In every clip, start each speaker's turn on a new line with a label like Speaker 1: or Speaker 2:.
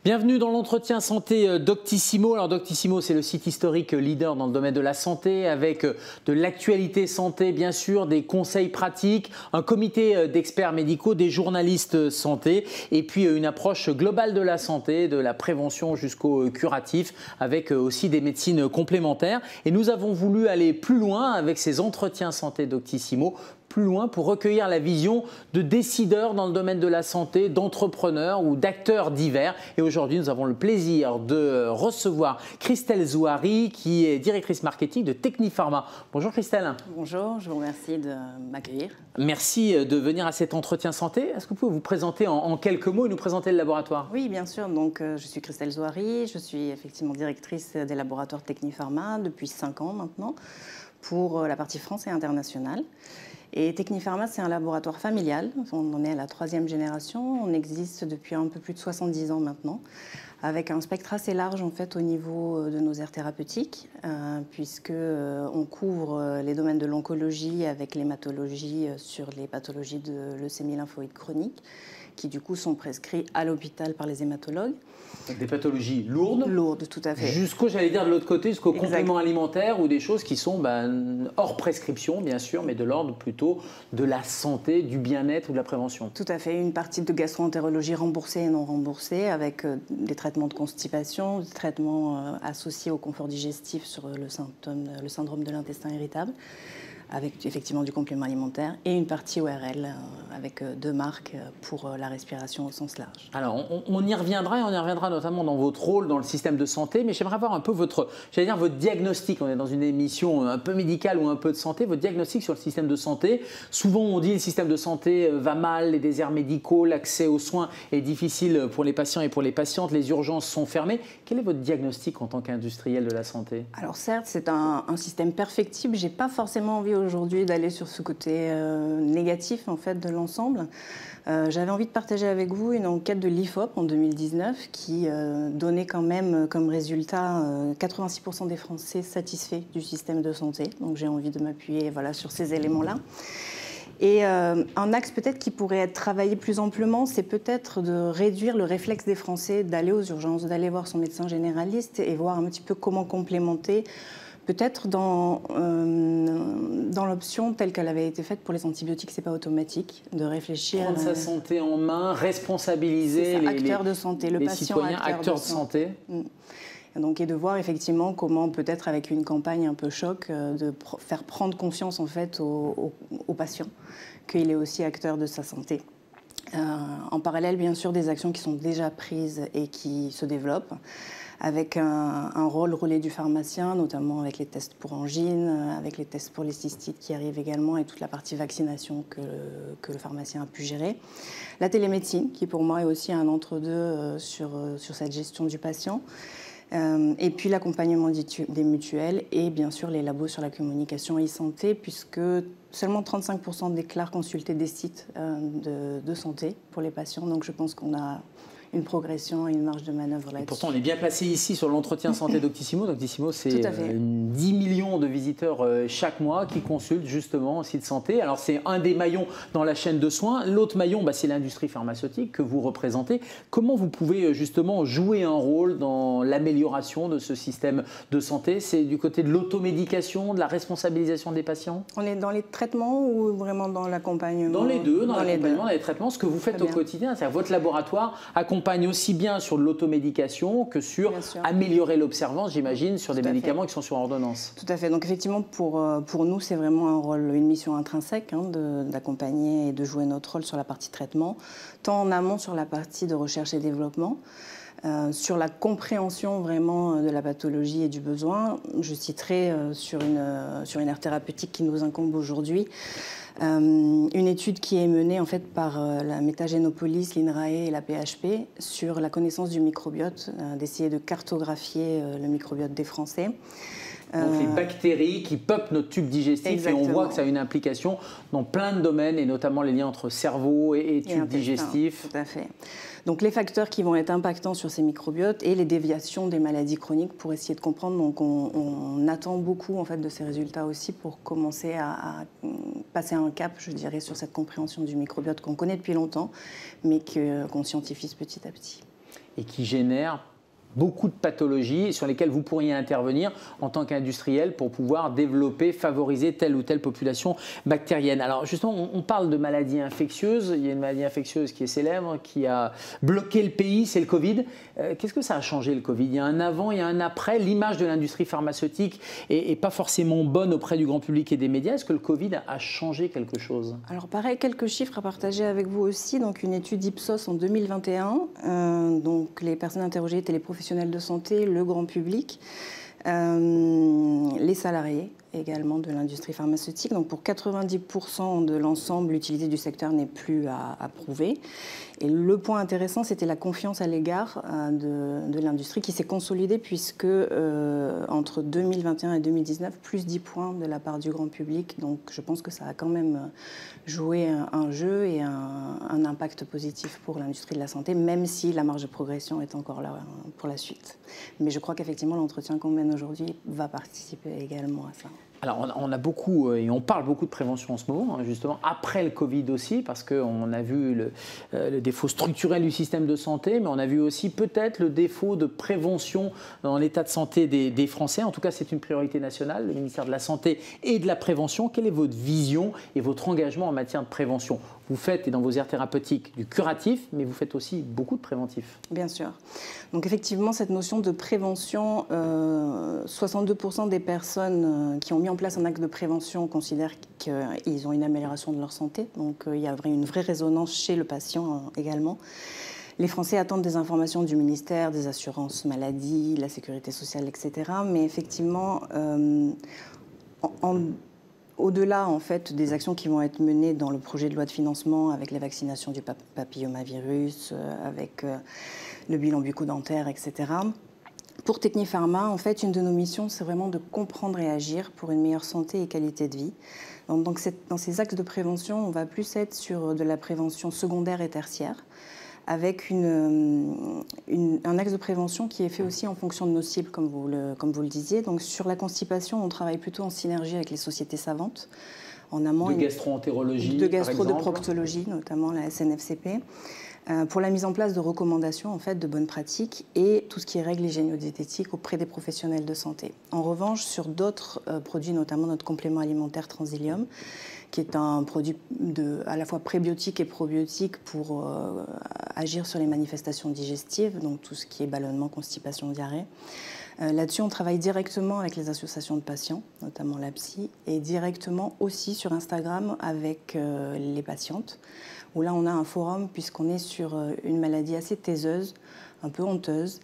Speaker 1: Bienvenue dans l'entretien santé Doctissimo. Alors Doctissimo, c'est le site historique leader dans le domaine de la santé avec de l'actualité santé bien sûr, des conseils pratiques, un comité d'experts médicaux, des journalistes santé et puis une approche globale de la santé, de la prévention jusqu'au curatif avec aussi des médecines complémentaires. Et nous avons voulu aller plus loin avec ces entretiens santé Doctissimo, plus loin pour recueillir la vision de décideurs dans le domaine de la santé, d'entrepreneurs ou d'acteurs divers. Et aujourd'hui, nous avons le plaisir de recevoir Christelle Zouhari, qui est directrice marketing de Technipharma. Bonjour Christelle.
Speaker 2: Bonjour, je vous remercie de m'accueillir.
Speaker 1: Merci de venir à cet entretien santé. Est-ce que vous pouvez vous présenter en quelques mots et nous présenter le laboratoire?
Speaker 2: Oui, bien sûr. Donc, je suis Christelle Zouhari, je suis effectivement directrice des laboratoires Technipharma depuis 5 ans maintenant pour la partie France et internationale. Et Technipharma, c'est un laboratoire familial. On en est à la 3e génération. On existe depuis un peu plus de 70 ans maintenant, avec un spectre assez large en fait au niveau de nos aires thérapeutiques, puisque on couvre les domaines de l'oncologie avec l'hématologie sur les pathologies de leucémie lymphoïde chronique, qui du coup sont prescrits à l'hôpital par les hématologues.
Speaker 1: Des pathologies lourdes.
Speaker 2: Lourdes, tout à fait.
Speaker 1: Jusqu'au, j'allais dire de l'autre côté, jusqu'aux compléments alimentaires ou des choses qui sont hors prescription, bien sûr, mais de l'ordre plutôt de la santé, du bien-être ou de la prévention.
Speaker 2: Tout à fait. Une partie de gastro-entérologie remboursée et non remboursée, avec des traitements de constipation, des traitements associés au confort digestif sur le syndrome de l'intestin irritable, avec effectivement du complément alimentaire, et une partie ORL avec 2 marques pour la respiration au sens large.
Speaker 1: Alors on y reviendra, et on y reviendra notamment dans votre rôle dans le système de santé, mais j'aimerais avoir un peu votre diagnostic. On est dans une émission un peu médicale ou un peu de santé, votre diagnostic sur le système de santé. Souvent on dit que le système de santé va mal, les déserts médicaux, l'accès aux soins est difficile pour les patients et pour les patientes, les urgences sont fermées. Quel est votre diagnostic en tant qu'industriel de la santé?
Speaker 2: Alors certes, c'est un système perfectible. J'ai pas forcément envie aujourd'hui d'aller sur ce côté négatif en fait de l'ensemble. J'avais envie de partager avec vous une enquête de l'IFOP en 2019 qui donnait quand même comme résultat 86% des Français satisfaits du système de santé. Donc j'ai envie de m'appuyer sur ces éléments-là. Et un axe peut-être qui pourrait être travaillé plus amplement, c'est peut-être de réduire le réflexe des Français d'aller aux urgences, d'aller voir son médecin généraliste et voir un petit peu comment complémenter. Peut-être dans l'option telle qu'elle avait été faite pour les antibiotiques, c'est pas automatique, de réfléchir.
Speaker 1: Prendre sa santé en main, responsabiliser les
Speaker 2: acteurs de santé, le patient
Speaker 1: citoyens, acteurs de santé.
Speaker 2: Et de voir effectivement comment peut-être avec une campagne un peu choc, de faire prendre conscience en fait au patient qu'il est aussi acteur de sa santé. En parallèle, bien sûr, des actions qui sont déjà prises et qui se développent, avec un rôle relais du pharmacien, notamment avec les tests pour angine, avec les tests pour les cystites qui arrivent également et toute la partie vaccination que le pharmacien a pu gérer. La télémédecine, qui pour moi est aussi un entre-deux sur cette gestion du patient. Et puis l'accompagnement des mutuelles et bien sûr les labos sur la communication e-santé, puisque seulement 35% déclarent consulter des sites de santé pour les patients. Donc je pense qu'on a une progression et une marge de manœuvre là-dessus.
Speaker 1: Pourtant, on est bien placé ici sur l'entretien santé Doctissimo. Doctissimo, c'est 10 millions de visiteurs chaque mois qui consultent justement un site santé. Alors, c'est un des maillons dans la chaîne de soins. L'autre maillon, c'est l'industrie pharmaceutique que vous représentez. Comment vous pouvez justement jouer un rôle dans l'amélioration de ce système de santé? C'est du côté de l'automédication, de la responsabilisation des patients?
Speaker 2: On est dans les traitements ou vraiment dans l'accompagnement?
Speaker 1: Dans les deux, dans l'accompagnement, dans les traitements. Ce que vous faites au quotidien, c'est-à-dire votre laboratoire accompagne aussi bien sur de l'automédication que sur améliorer l'observance, j'imagine, sur des médicaments qui sont sur ordonnance.
Speaker 2: Tout à fait. Donc effectivement, pour nous, c'est vraiment un rôle, une mission intrinsèque d'accompagner et de jouer notre rôle sur la partie traitement, tant en amont sur la partie de recherche et développement. Sur la compréhension vraiment de la pathologie et du besoin, je citerai sur une aire thérapeutique qui nous incombe aujourd'hui, une étude qui est menée en fait par la Métagénopolis, l'INRAE et la PHP sur la connaissance du microbiote, d'essayer de cartographier le microbiote des Français.
Speaker 1: Donc les bactéries qui peuplent notre tube digestif. Exactement. Et on voit que ça a une implication dans plein de domaines et notamment les liens entre cerveau et tube digestif.
Speaker 2: Tout à fait. Donc les facteurs qui vont être impactants sur ces microbiotes et les déviations des maladies chroniques pour essayer de comprendre. Donc on attend beaucoup en fait de ces résultats aussi pour commencer à passer un cap, je dirais, sur cette compréhension du microbiote qu'on connaît depuis longtemps, mais qu'on scientifie petit à petit.
Speaker 1: et qui génèrent beaucoup de pathologies sur lesquelles vous pourriez intervenir en tant qu'industriel pour pouvoir développer, favoriser telle ou telle population bactérienne. Alors justement, on parle de maladies infectieuses. Il y a une maladie infectieuse qui est célèbre, qui a bloqué le pays, c'est le Covid. Qu'est-ce que ça a changé le Covid? Il y a un avant, il y a un après. L'image de l'industrie pharmaceutique est pas forcément bonne auprès du grand public et des médias. Est-ce que le Covid a changé quelque chose?
Speaker 2: Alors pareil, quelques chiffres à partager avec vous aussi. Donc une étude Ipsos en 2021. Donc les personnes interrogées étaient les professionnels de santé, le grand public, les salariés également de l'industrie pharmaceutique. Donc pour 90% de l'ensemble, l'utilité du secteur n'est plus à prouver. Et le point intéressant, c'était la confiance à l'égard de l'industrie qui s'est consolidée puisque entre 2021 et 2019, plus 10 points de la part du grand public. Donc je pense que ça a quand même joué un jeu et un impact positif pour l'industrie de la santé, même si la marge de progression est encore là pour la suite. Mais je crois qu'effectivement, l'entretien qu'on mène aujourd'hui va participer également à ça.
Speaker 1: Alors, on a beaucoup, et on parle beaucoup de prévention en ce moment, justement, après le Covid aussi, parce qu'on a vu le défaut structurel du système de santé, mais on a vu aussi peut-être le défaut de prévention dans l'état de santé des Français. En tout cas, c'est une priorité nationale, le ministère de la Santé et de la Prévention. Quelle est votre vision et votre engagement en matière de prévention? Vous faites, et dans vos aires thérapeutiques, du curatif, mais vous faites aussi beaucoup de préventif.
Speaker 2: Bien sûr. Donc effectivement, cette notion de prévention, 62% des personnes qui ont mis en place un acte de prévention considèrent qu'ils ont une amélioration de leur santé. Donc il y a une vraie résonance chez le patient également. Les Français attendent des informations du ministère, des assurances maladie, la sécurité sociale, etc. Mais effectivement, au-delà en fait, des actions qui vont être menées dans le projet de loi de financement avec les vaccinations du papillomavirus, avec le bilan bucco-dentaire, etc., pour Technipharma, en fait, une de nos missions, c'est vraiment de comprendre et agir pour une meilleure santé et qualité de vie. Donc dans ces axes de prévention, on va plus être sur de la prévention secondaire et tertiaire, avec un axe de prévention qui est fait aussi en fonction de nos cibles, comme vous le disiez. Donc sur la constipation, on travaille plutôt en synergie avec les sociétés savantes. En amont,
Speaker 1: de gastro-entérologie,
Speaker 2: de gastro-proctologie, notamment la SNFCP, pour la mise en place de recommandations en fait, de bonnes pratiques et tout ce qui est règles hygiéno-diététiques auprès des professionnels de santé. En revanche, sur d'autres produits, notamment notre complément alimentaire Transilium, qui est un produit à la fois prébiotique et probiotique pour agir sur les manifestations digestives, donc tout ce qui est ballonnement, constipation, diarrhée. Là-dessus, on travaille directement avec les associations de patients, notamment l'APSI, et directement aussi sur Instagram avec les patientes, où là, on a un forum puisqu'on est sur une maladie assez taiseuse, un peu honteuse,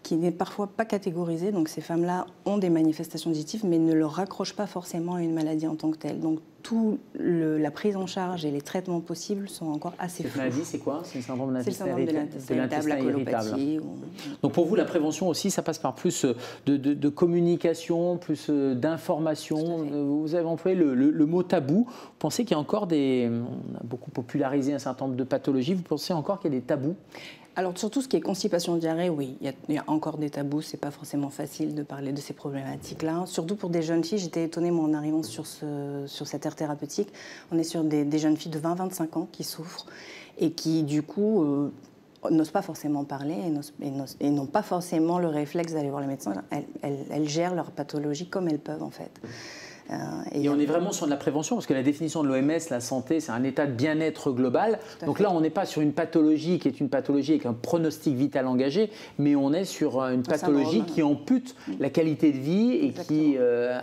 Speaker 2: qui n'est parfois pas catégorisée. Donc ces femmes-là ont des manifestations digestives, mais ne le raccrochent pas forcément à une maladie en tant que telle. Donc toute la prise en charge et les traitements possibles sont encore assez flous.
Speaker 1: Cette maladie, c'est quoi? C'est le syndrome de l'intestin
Speaker 2: irritable, la colopathie.
Speaker 1: Donc pour vous, la prévention aussi, ça passe par plus de communication, plus d'information. Vous avez employé le mot tabou. Vous pensez qu'il y a encore on a beaucoup popularisé un certain nombre de pathologies. Vous pensez encore qu'il y a des tabous?
Speaker 2: Alors, sur tout ce qui est constipation, diarrhée, oui, il y a encore des tabous. C'est pas forcément facile de parler de ces problématiques-là. Surtout pour des jeunes filles. J'étais étonnée, moi, en arrivant sur cette aire thérapeutique. On est sur des jeunes filles de 20-25 ans qui souffrent et qui, du coup, n'osent pas forcément parler et n'ont pas forcément le réflexe d'aller voir le médecin. Elles gèrent leur pathologie comme elles peuvent, en fait.
Speaker 1: Et on est vraiment sur de la prévention, parce que la définition de l'OMS, la santé, c'est un état de bien-être global. Donc là, on n'est pas sur une pathologie qui est une pathologie avec un pronostic vital engagé, mais on est sur une pathologie qui ampute la qualité de vie et qui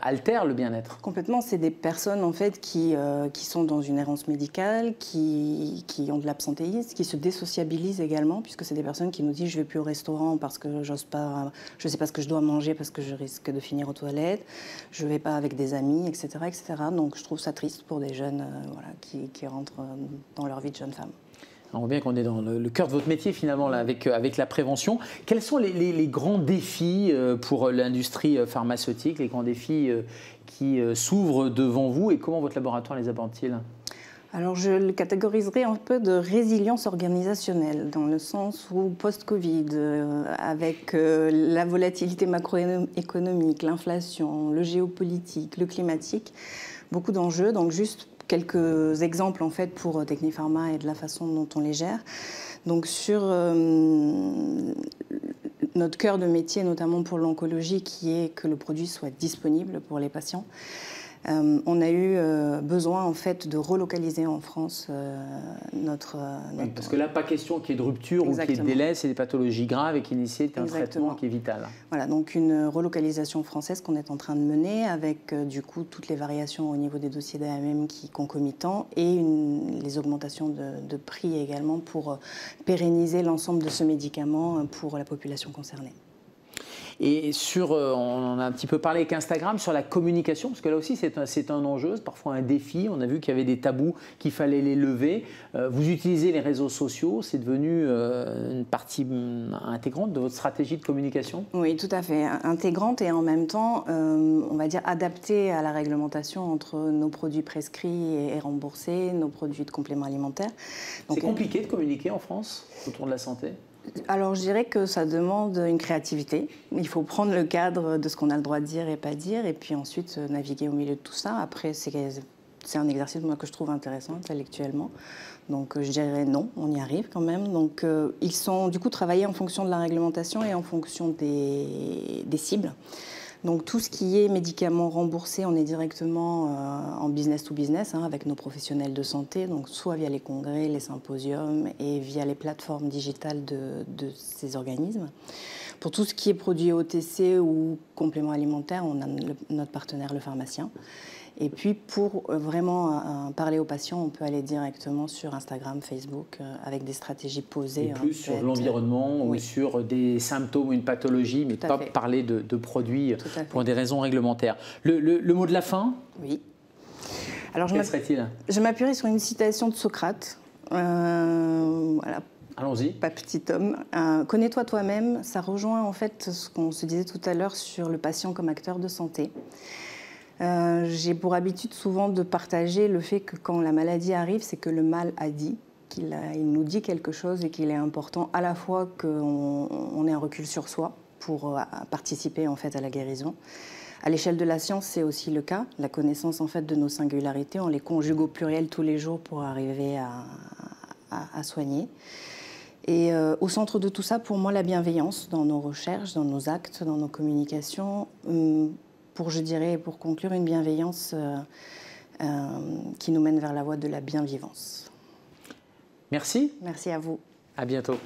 Speaker 1: altère le bien-être.
Speaker 2: Complètement, c'est des personnes en fait qui sont dans une errance médicale, qui ont de l'absentéisme, qui se désociabilisent également, puisque c'est des personnes qui nous disent je ne vais plus au restaurant parce que je ne sais pas ce que je dois manger parce que je risque de finir aux toilettes, je ne vais pas avec des amis, etc., etc. Donc je trouve ça triste pour des jeunes qui rentrent dans leur vie de jeune femme.
Speaker 1: On voit bien qu'on est dans le cœur de votre métier finalement là, avec la prévention. Quels sont les grands défis pour l'industrie pharmaceutique, les grands défis qui s'ouvrent devant vous et comment votre laboratoire les aborde-t-il ?
Speaker 2: Alors je le catégoriserai un peu de résilience organisationnelle, dans le sens où post-Covid, avec la volatilité macroéconomique, l'inflation, le géopolitique, le climatique, beaucoup d'enjeux. Donc juste quelques exemples en fait pour Technipharma et de la façon dont on les gère. Donc sur notre cœur de métier, notamment pour l'oncologie, qui est que le produit soit disponible pour les patients, on a eu besoin en fait de relocaliser en France notre...
Speaker 1: Oui, parce que là, pas question qu'il y ait de rupture ou qu'il y ait de délai, c'est des pathologies graves et qu'initier un traitement qui est vital. Voilà,
Speaker 2: donc une relocalisation française qu'on est en train de mener avec du coup toutes les variations au niveau des dossiers d'AMM qui concomitant et les augmentations de prix également pour pérenniser l'ensemble de ce médicament pour la population concernée.
Speaker 1: Et sur, on en a un petit peu parlé avec Instagram, sur la communication, parce que là aussi c'est un enjeu, c'est parfois un défi. On a vu qu'il y avait des tabous, qu'il fallait les lever. Vous utilisez les réseaux sociaux, c'est devenu une partie intégrante de votre stratégie de communication?
Speaker 2: Oui, tout à fait. Intégrante et en même temps, on va dire adaptée à la réglementation entre nos produits prescrits et remboursés, nos produits de compléments alimentaires.
Speaker 1: C'est compliqué de communiquer en France autour de la santé?
Speaker 2: Alors, je dirais que ça demande une créativité. Il faut prendre le cadre de ce qu'on a le droit de dire et pas dire, et puis ensuite naviguer au milieu de tout ça. Après, c'est un exercice moi, que je trouve intéressant intellectuellement. Donc, je dirais non, on y arrive quand même. Donc, ils sont du coup travaillés en fonction de la réglementation et en fonction des cibles. Donc tout ce qui est médicaments remboursés, on est directement en business to business avec nos professionnels de santé, donc soit via les congrès, les symposiums et via les plateformes digitales de ces organismes. Pour tout ce qui est produits OTC ou compléments alimentaires, on a notre partenaire, le pharmacien. Et puis pour vraiment parler aux patients, on peut aller directement sur Instagram, Facebook, avec des stratégies posées.
Speaker 1: Et plus sur l'environnement ou sur des symptômes ou une pathologie, mais pas parler de produits pour des raisons réglementaires. Le mot de la fin?
Speaker 2: Oui. Alors,
Speaker 1: quel serait-il?
Speaker 2: Je m'appuierai sur une citation de Socrate. Voilà.
Speaker 1: Allons-y.
Speaker 2: Pas petit homme. Connais-toi toi-même, ça rejoint en fait ce qu'on se disait tout à l'heure sur le patient comme acteur de santé. J'ai pour habitude souvent de partager le fait que quand la maladie arrive, c'est que le mal a dit, il nous dit quelque chose et qu'il est important à la fois qu'on ait un recul sur soi pour participer en fait à la guérison. À l'échelle de la science, c'est aussi le cas. La connaissance en fait de nos singularités, on les conjugue au pluriel tous les jours pour arriver à soigner. Et au centre de tout ça, pour moi, la bienveillance dans nos recherches, dans nos actes, dans nos communications, pour conclure, une bienveillance qui nous mène vers la voie de la bienvivance.
Speaker 1: Merci.
Speaker 2: Merci à vous.
Speaker 1: À bientôt.